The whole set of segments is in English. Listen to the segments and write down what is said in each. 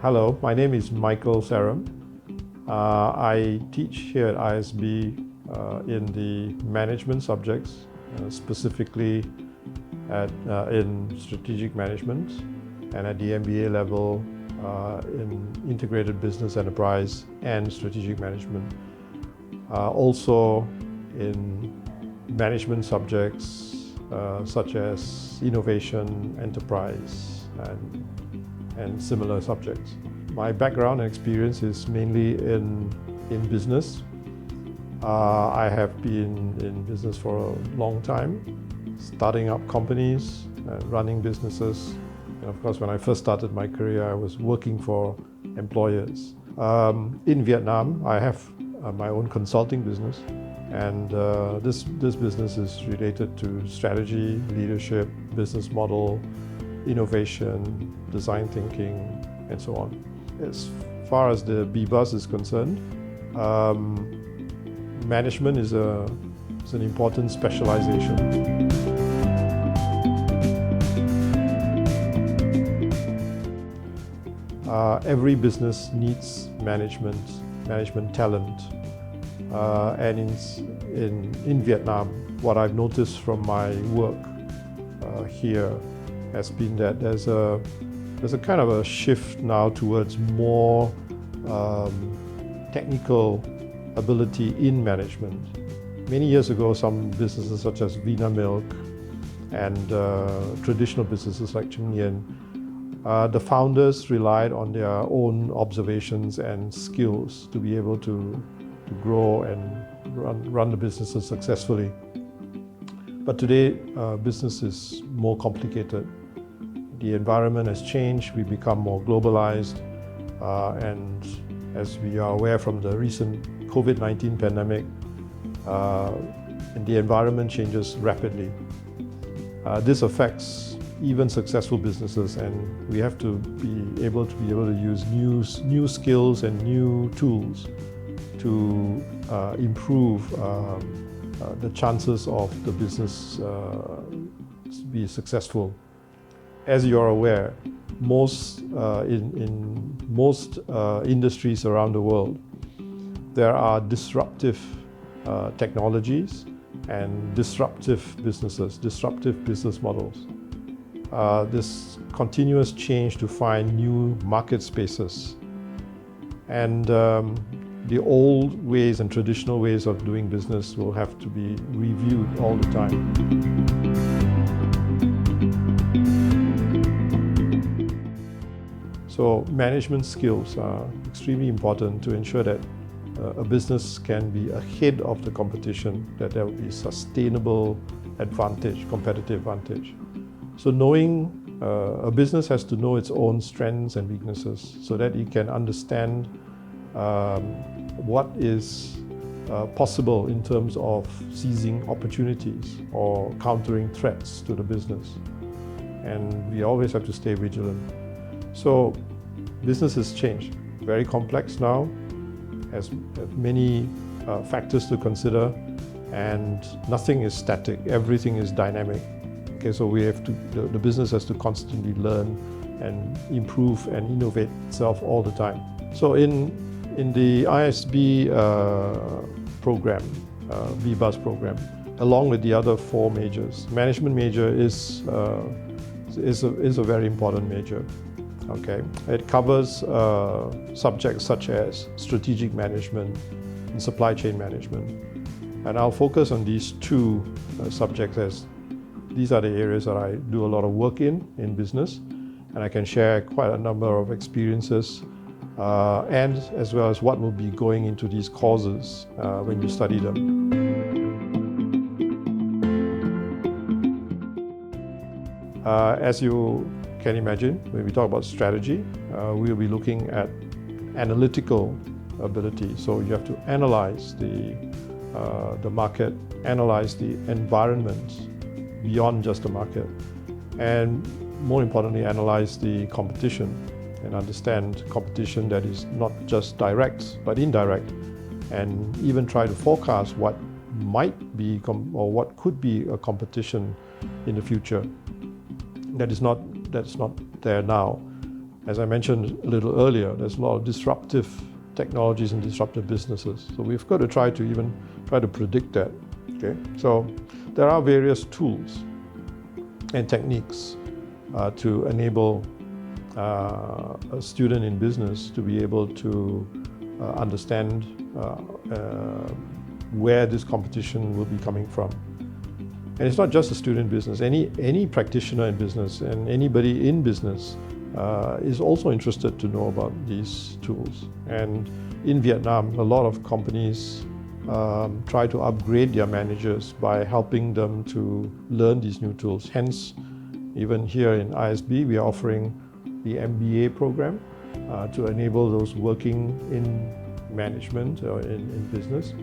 Hello, my name is Michael Saram. I teach here at ISB in the management subjects, specifically in strategic management, and at the MBA level in integrated business enterprise and strategic management. Also in management subjects such as innovation, enterprise, and similar subjects. My background and experience is mainly in business. I have been in business for a long time, starting up companies, running businesses. And of course, when I first started my career, I was working for employers. In Vietnam, I have my own consulting business, and this business is related to strategy, leadership, business model, innovation, design thinking, and so on. As far as the B-Bus is concerned, management is an important specialization. Every business needs management talent. And in Vietnam, what I've noticed from my work here has been that there's a kind of a shift now towards more technical ability in management. Many years ago, some businesses such as Vina Milk and traditional businesses like Chuyên, the founders relied on their own observations and skills to be able to grow and run the businesses successfully. But today, business is more complicated. The environment has changed, we become more globalized, and as we are aware from the recent COVID-19 pandemic, and the environment changes rapidly. This affects even successful businesses, and we have to be able to use new skills and new tools to improve the chances of the business to be successful. As you are aware, in most industries around the world, there are disruptive technologies and disruptive businesses, disruptive business models. This continuous change to find new market spaces, and the old ways and traditional ways of doing business will have to be reviewed all the time. So management skills are extremely important to ensure that a business can be ahead of the competition, that there will be sustainable advantage, competitive advantage. So a business has to know its own strengths and weaknesses so that it can understand what is possible in terms of seizing opportunities or countering threats to the business. And we always have to stay vigilant. So business has changed, very complex now, has many factors to consider, and nothing is static, everything is dynamic. Okay, so the business has to constantly learn and improve and innovate itself all the time. So in the ISB program, B-Bus program, along with the other four majors, management major is a very important major. Okay, it covers subjects such as strategic management and supply chain management, and I'll focus on these two subjects, as these are the areas that I do a lot of work in business, and I can share quite a number of experiences and as well as what will be going into these courses when you study them. As you can imagine, when we talk about strategy, we'll be looking at analytical ability. So you have to analyze the market, analyze the environment beyond just the market, and more importantly, analyze the competition and understand competition that is not just direct but indirect, and even try to forecast what might be or what could be a competition in the future that's not there now. As I mentioned a little earlier, there's a lot of disruptive technologies and disruptive businesses. So we've got to try to predict that. Okay, so there are various tools and techniques to enable a student in business to be able to understand where this competition will be coming from. And it's not just a student business. Any practitioner in business and anybody in business is also interested to know about these tools. And in Vietnam, a lot of companies try to upgrade their managers by helping them to learn these new tools. Hence, even here in ISB, we are offering the MBA program to enable those working in management or in business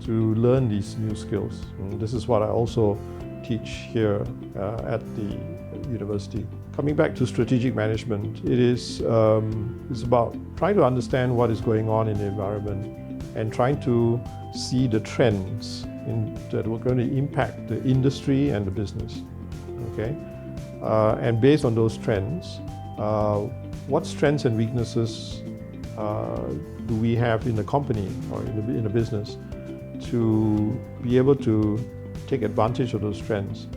to learn these new skills. And this is what I also teach here at the university. Coming back to strategic management, it's about trying to understand what is going on in the environment and trying to see the trends that are going to impact the industry and the business. Okay, and based on those trends, what strengths and weaknesses do we have in the company or in the business to be able to take advantage of those trends,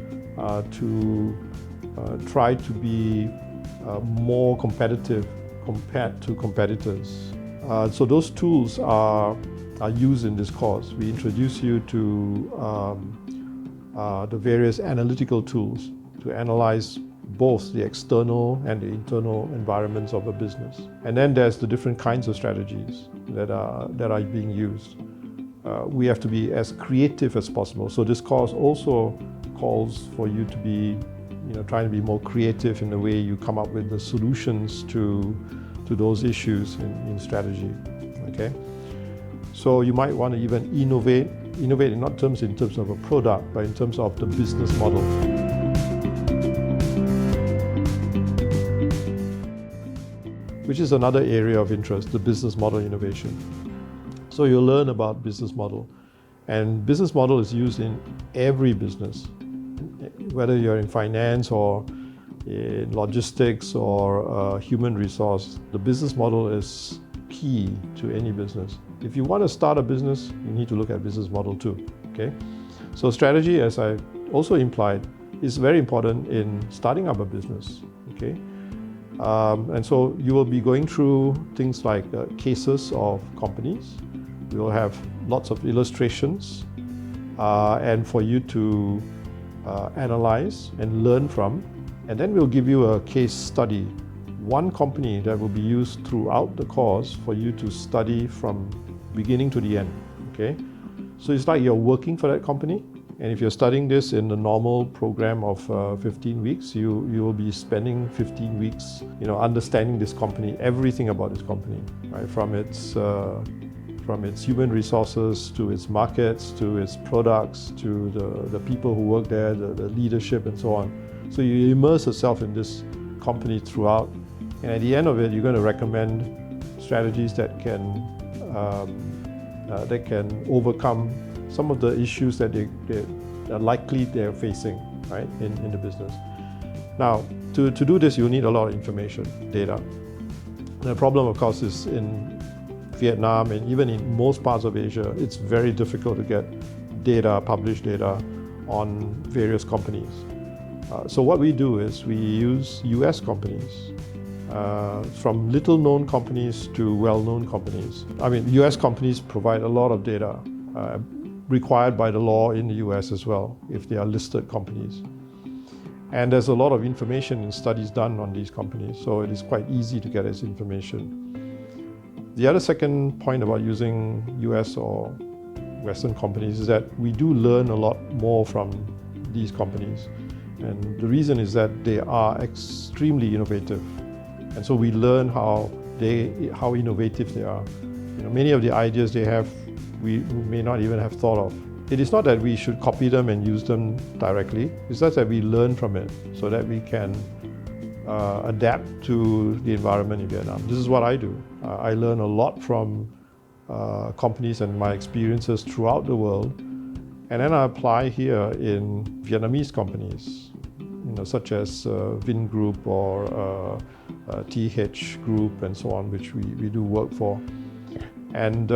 to try to be more competitive compared to competitors. So those tools are used in this course. We introduce you to the various analytical tools to analyze both the external and the internal environments of a business. And then there's the different kinds of strategies that are being used. We have to be as creative as possible. So this course also calls for you to be, trying to be more creative in the way you come up with the solutions to those issues in strategy. Okay, so you might want to even innovate not in terms of a product, but in terms of the business model. Which is another area of interest, the business model innovation. So you'll learn about business model, and business model is used in every business, whether you're in finance or in logistics or human resource. The business model is key to any business. If you want to start a business, you need to look at business model too. Okay, so strategy, as I also implied, is very important in starting up a business. Okay. And so you will be going through things like cases of companies. We will have lots of illustrations and for you to analyze and learn from. And then we'll give you a case study, one company that will be used throughout the course for you to study from beginning to the end. Okay, so it's like you're working for that company. And if you're studying this in the normal program of 15 weeks, you will be spending 15 weeks, understanding this company, everything about this company, right? From its human resources to its markets, to its products, to the people who work there, the leadership and so on. So you immerse yourself in this company throughout. And at the end of it, you're going to recommend strategies that can overcome some of the issues that they are likely they're facing, right, in the business. Now, to do this, you need a lot of information, data. The problem, of course, is in Vietnam and even in most parts of Asia, it's very difficult to get data, published data on various companies. So what we do is we use US companies, from little-known companies to well-known companies. I mean, US companies provide a lot of data required by the law in the US as well, if they are listed companies. And there's a lot of information and studies done on these companies, so it is quite easy to get this information. The other second point about using US or Western companies is that we do learn a lot more from these companies. And the reason is that they are extremely innovative. And so we learn how innovative they are. Many of the ideas they have, we may not even have thought of. It is not that we should copy them and use them directly. It's just that we learn from it so that we can adapt to the environment in Vietnam. This is what I do. I learn a lot from companies and my experiences throughout the world. And then I apply here in Vietnamese companies. such as Vin Group or TH Group and so on, which we do work for. And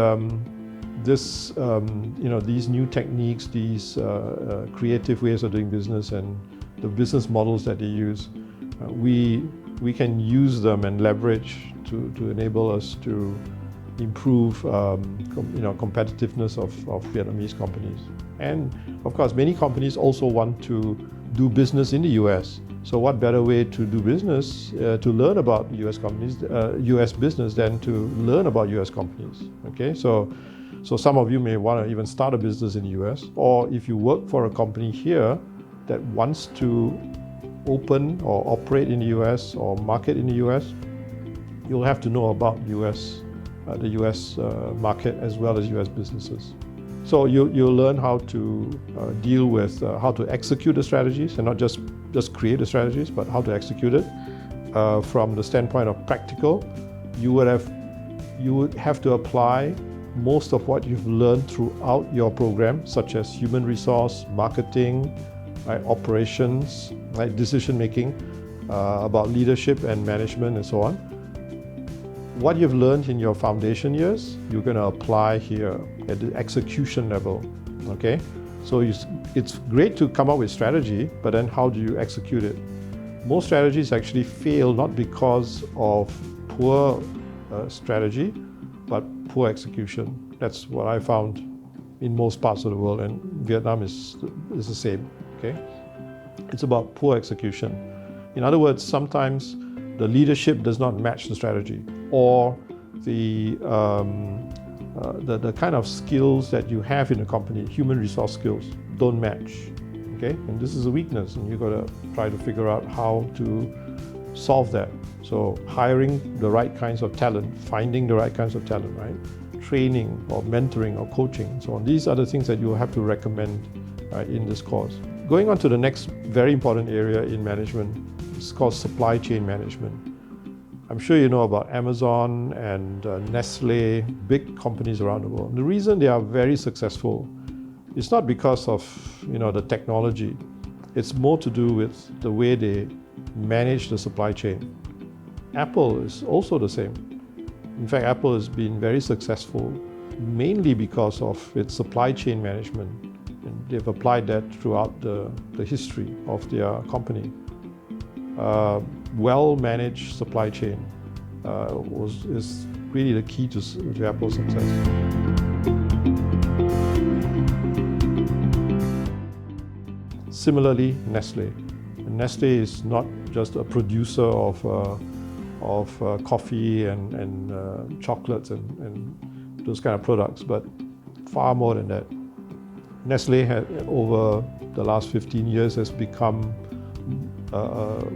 these new techniques, these creative ways of doing business and the business models that they use, we can use them and leverage to enable us to improve competitiveness of Vietnamese companies. And of course, many companies also want to do business in the US. So what better way to do business, to learn about US companies, US business, than to learn about US companies, okay? So some of you may want to even start a business in the US, or if you work for a company here that wants to open or operate in the US or market in the US, you'll have to know about the US market as well as US businesses. So you'll learn how to deal with how to execute the strategies, and not just create the strategies, but how to execute it. From the standpoint of practical, you would have to apply most of what you've learned throughout your program, such as human resource, marketing, right, operations, right, decision making, about leadership and management and so on. What you've learned in your foundation years, you're going to apply here at the execution level, okay? So it's great to come up with strategy, but then how do you execute it? Most strategies actually fail not because of poor strategy, but poor execution. That's what I found in most parts of the world, and Vietnam is the same, okay? It's about poor execution. In other words, sometimes the leadership does not match the strategy, or the kind of skills that you have in a company, human resource skills, don't match, okay? And this is a weakness, and you've got to try to figure out how to solve that. So hiring the right kinds of talent, finding the right kinds of talent, right? Training or mentoring or coaching and so on. These are the things that you will have to recommend in this course. Going on to the next very important area in management, it's called supply chain management. I'm sure you know about Amazon and Nestle, big companies around the world. The reason they are very successful is not because of the technology. It's more to do with the way they manage the supply chain. Apple is also the same. In fact, Apple has been very successful mainly because of its supply chain management. And they've applied that throughout the history of their company. Well-managed supply chain is really the key to Apple's success. Similarly, Nestle. Nestle is not just a producer of coffee and chocolates and those kind of products, but far more than that. Nestle over the last 15 years has become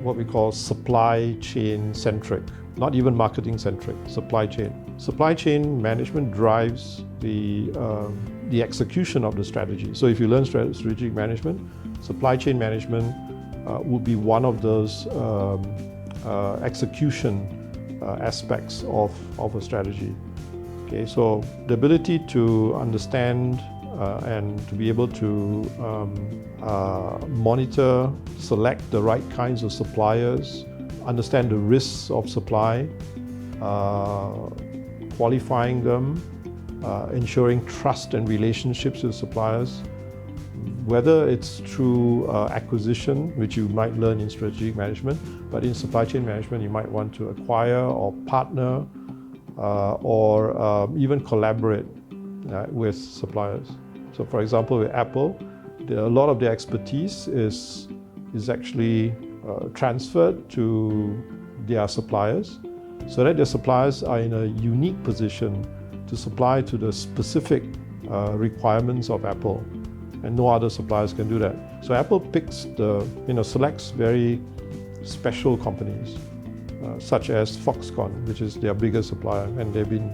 what we call supply chain centric, not even marketing centric, supply chain. Supply chain management drives the execution of the strategy. So if you learn strategic management, supply chain management would be one of those execution aspects of a strategy. Okay, so the ability to understand and to be able to monitor, select the right kinds of suppliers, understand the risks of supply, qualifying them, ensuring trust and relationships with suppliers, whether it's through acquisition, which you might learn in strategic management, but in supply chain management you might want to acquire or partner or even collaborate with suppliers. So for example, with Apple, a lot of their expertise is actually transferred to their suppliers, so that their suppliers are in a unique position to supply to the specific requirements of Apple, and no other suppliers can do that. So Apple picks selects very special companies, such as Foxconn, which is their biggest supplier, and they've been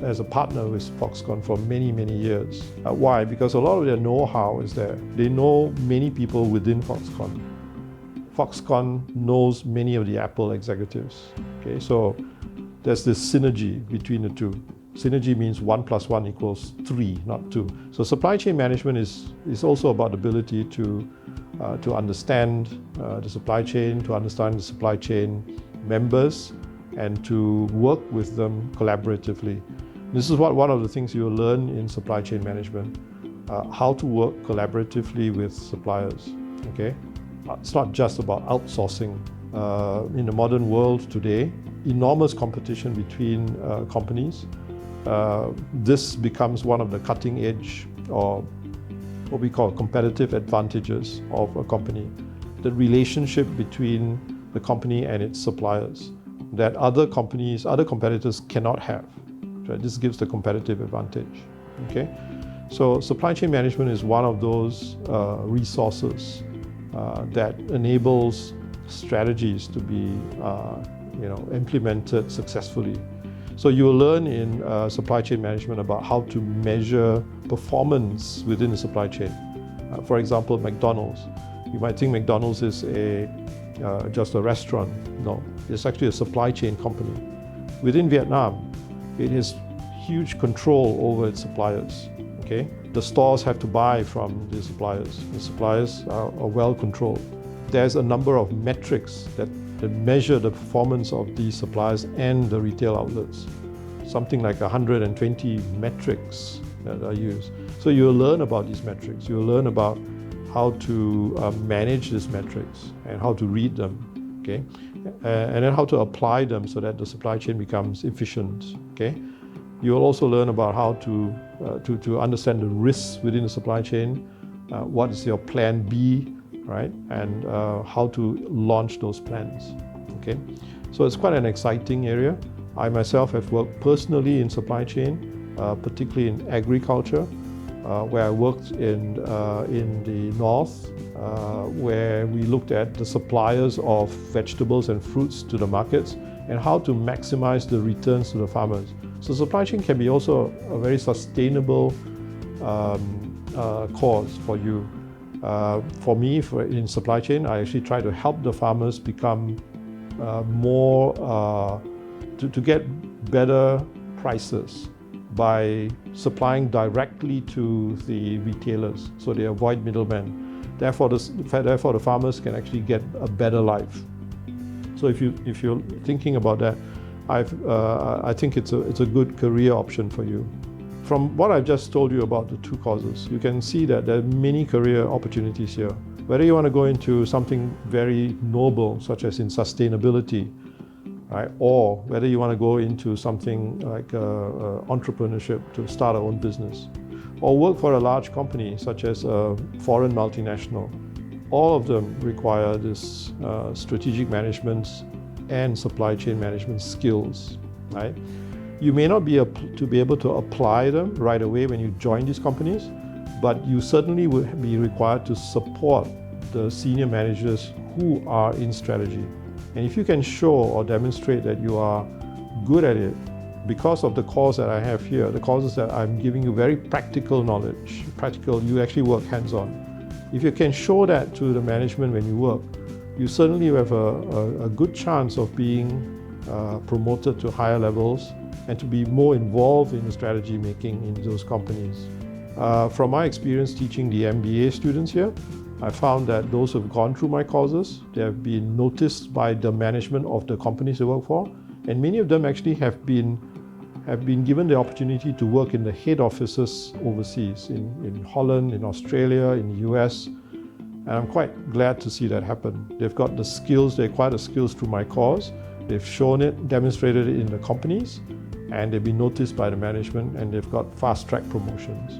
as a partner with Foxconn for many, many years. Why? Because a lot of their know-how is there. They know many people within Foxconn. Foxconn knows many of the Apple executives. Okay, so there's this synergy between the two. Synergy means 1 + 1 = 3, not 2. So supply chain management is also about the ability to to understand the supply chain, to understand the supply chain members, and to work with them collaboratively. This is one of the things you will learn in supply chain management, how to work collaboratively with suppliers. Okay, it's not just about outsourcing. In the modern world today, enormous competition between companies. This becomes one of the cutting edge, or what we call competitive advantages of a company. The relationship between the company and its suppliers that other companies, other competitors cannot have. Right? This gives the competitive advantage. Okay, so supply chain management is one of those resources that enables strategies to be implemented successfully. So you will learn in supply chain management about how to measure performance within the supply chain. For example, McDonald's. You might think McDonald's is just a restaurant. No, it's actually a supply chain company. Within Vietnam, it has huge control over its suppliers. Okay, the stores have to buy from the suppliers. The suppliers are well controlled. There's a number of metrics that measure the performance of these suppliers and the retail outlets. Something like 120 metrics that are used. So you'll learn about these metrics. You'll learn about how to manage these metrics and how to read them, okay? And then how to apply them so that the supply chain becomes efficient, okay? You'll also learn about how to understand the risks within the supply chain. What is your plan B? Right, and how to launch those plans. Okay, so it's quite an exciting area. I myself have worked personally in supply chain, particularly in agriculture, where I worked in the north, where we looked at the suppliers of vegetables and fruits to the markets and how to maximize the returns to the farmers. So supply chain can be also a very sustainable cause for you. For me, in supply chain, I actually try to help the farmers become more, to get better prices by supplying directly to the retailers, so they avoid middlemen. Therefore, the farmers can actually get a better life. So if you're thinking about that, I think it's a good career option for you. From what I've just told you about the two causes, you can see that there are many career opportunities here. Whether you want to go into something very noble, such as in sustainability, right? Or whether you want to go into something like entrepreneurship to start our own business, or work for a large company, such as a foreign multinational. All of them require this strategic management and supply chain management skills, right? You may not be able to apply them right away when you join these companies, but you certainly will be required to support the senior managers who are in strategy. And if you can show or demonstrate that you are good at it, because of the course that I have here, the courses that I'm giving you very practical knowledge, you actually work hands-on. If you can show that to the management when you work, you certainly have a good chance of being promoted to higher levels and to be more involved in the strategy making in those companies. From my experience teaching the MBA students here, I found that those who have gone through my courses, they have been noticed by the management of the companies they work for, and many of them actually have been given the opportunity to work in the head offices overseas, in Holland, in Australia, in the US, and I'm quite glad to see that happen. They've got the skills, they acquired the skills through my course, they've shown it, demonstrated it in the companies, and they've been noticed by the management, and they've got fast-track promotions.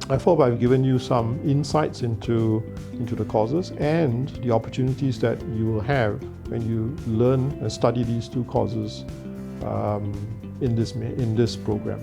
I hope I've given you some insights into the courses and the opportunities that you will have when you learn and study these two courses in this program.